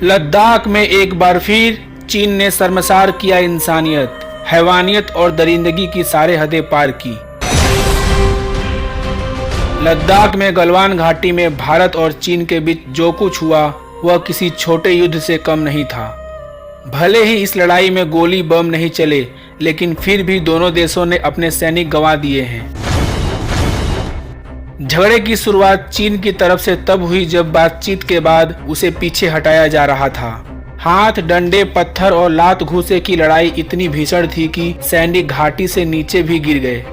लद्दाख में एक बार फिर चीन ने शर्मसार किया इंसानियत, हैवानियत और दरिंदगी की सारे हदें पार की। लद्दाख में गलवान घाटी में भारत और चीन के बीच जो कुछ हुआ वह किसी छोटे युद्ध से कम नहीं था। भले ही इस लड़ाई में गोली बम नहीं चले, लेकिन फिर भी दोनों देशों ने अपने सैनिक गंवा दिए हैं। झगड़े की शुरुआत चीन की तरफ से तब हुई जब बातचीत के बाद उसे पीछे हटाया जा रहा था। हाथ, डंडे, पत्थर और लात घूंसे की लड़ाई इतनी भीषण थी कि सैनिक घाटी से नीचे भी गिर गए।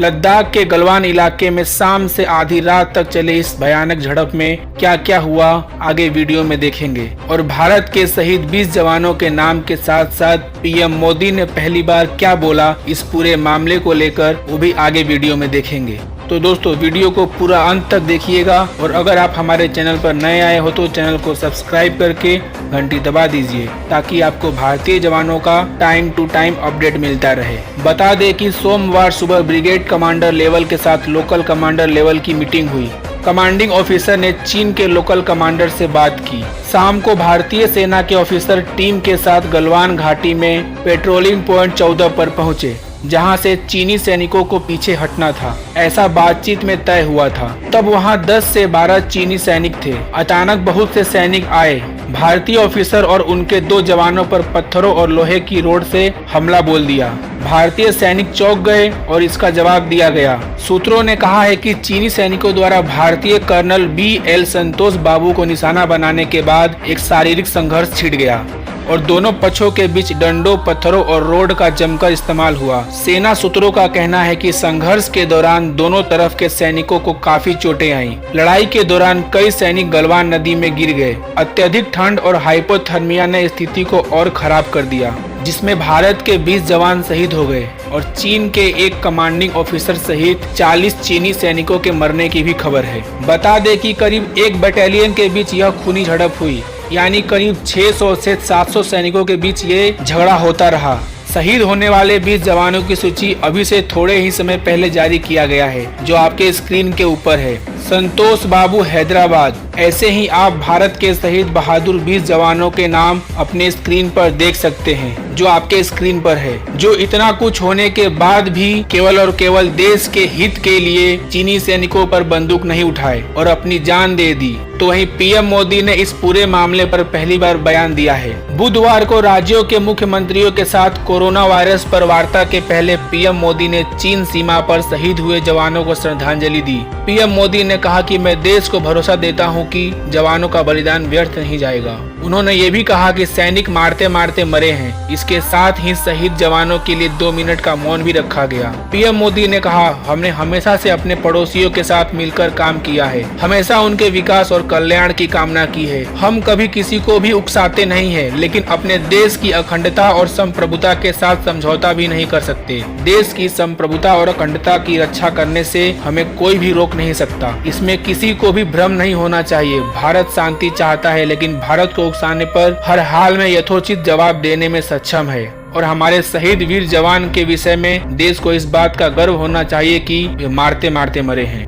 लद्दाख के गलवान इलाके में शाम से आधी रात तक चले इस भयानक झड़प में क्या क्या हुआ आगे वीडियो में देखेंगे। और भारत के शहीद 20 जवानों के नाम के साथ साथ पीएम मोदी ने पहली बार क्या बोला इस पूरे मामले को लेकर, वो भी आगे वीडियो में देखेंगे। तो दोस्तों वीडियो को पूरा अंत तक देखिएगा, और अगर आप हमारे चैनल पर नए आए हो तो चैनल को सब्सक्राइब करके घंटी दबा दीजिए, ताकि आपको भारतीय जवानों का टाइम टू टाइम अपडेट मिलता रहे। बता दें कि सोमवार सुबह ब्रिगेड कमांडर लेवल के साथ लोकल कमांडर लेवल की मीटिंग हुई। कमांडिंग ऑफिसर ने चीन के लोकल कमांडर से बात की। शाम को भारतीय सेना के ऑफिसर टीम के साथ गलवान घाटी में पेट्रोलिंग पॉइंट 14 पर पहुंचे, जहां से चीनी सैनिकों को पीछे हटना था, ऐसा बातचीत में तय हुआ था। तब वहां 10 से 12 चीनी सैनिक थे। अचानक बहुत से सैनिक आए। भारतीय ऑफिसर और उनके 2 जवानों पर पत्थरों और लोहे की रोड से हमला बोल दिया। भारतीय सैनिक चौंक गए और इसका जवाब दिया गया। सूत्रों ने कहा है कि चीनी सैनिकों द्वारा भारतीय कर्नल BL संतोष बाबू को निशाना बनाने के बाद एक शारीरिक संघर्ष छिड़ गया और दोनों पक्षों के बीच डंडों, पत्थरों और रोड का जमकर इस्तेमाल हुआ। सेना सूत्रों का कहना है कि संघर्ष के दौरान दोनों तरफ के सैनिकों को काफी चोटें आईं। लड़ाई के दौरान कई सैनिक गलवान नदी में गिर गए। अत्यधिक ठंड और हाइपोथर्मिया ने स्थिति को और खराब कर दिया, जिसमें भारत के 20 जवान शहीद हो गए और चीन के एक कमांडिंग ऑफिसर सहित 40 चीनी सैनिकों के मरने की भी खबर है। बता दें कि करीब एक बटालियन के बीच यह खूनी झड़प हुई, यानी करीब 600 से 700 सैनिकों के बीच ये झगड़ा होता रहा। शहीद होने वाले 20 जवानों की सूची अभी से थोड़े ही समय पहले जारी किया गया है, जो आपके स्क्रीन के ऊपर है। संतोष बाबू हैदराबाद। ऐसे ही आप भारत के शहीद बहादुर 20 जवानों के नाम अपने स्क्रीन पर देख सकते हैं, जो आपके स्क्रीन पर है, जो इतना कुछ होने के बाद भी केवल और केवल देश के हित के लिए चीनी सैनिकों पर बंदूक नहीं उठाए और अपनी जान दे दी। तो वहीं पीएम मोदी ने इस पूरे मामले पर पहली बार बयान दिया है। बुधवार को राज्यों के मुख्यमंत्रियों के साथ कोरोना वायरस पर वार्ता के पहले पीएम मोदी ने चीन सीमा पर शहीद हुए जवानों को श्रद्धांजलि दी। पीएम मोदी ने कहा कि मैं देश को भरोसा देता हूं कि जवानों का बलिदान व्यर्थ नहीं जाएगा। उन्होंने ये भी कहा कि सैनिक मारते मारते मरे हैं। इसके साथ ही शहीद जवानों के लिए 2 मिनट का मौन भी रखा गया। पीएम मोदी ने कहा, हमने हमेशा से अपने पड़ोसियों के साथ मिलकर काम किया है, हमेशा उनके विकास और कल्याण की कामना की है। हम कभी किसी को भी उकसाते नहीं है, लेकिन अपने देश की अखंडता और संप्रभुता के साथ समझौता भी नहीं कर सकते। देश की संप्रभुता और अखंडता की रक्षा करने से हमें कोई भी रोक नहीं सकता। इसमें किसी को भी भ्रम नहीं होना चाहिए। भारत शांति चाहता है, लेकिन भारत को उकसाने पर हर हाल में यथोचित जवाब देने में सक्षम है। और हमारे शहीद वीर जवान के विषय में देश को इस बात का गर्व होना चाहिए कि वे मारते मारते मरे हैं।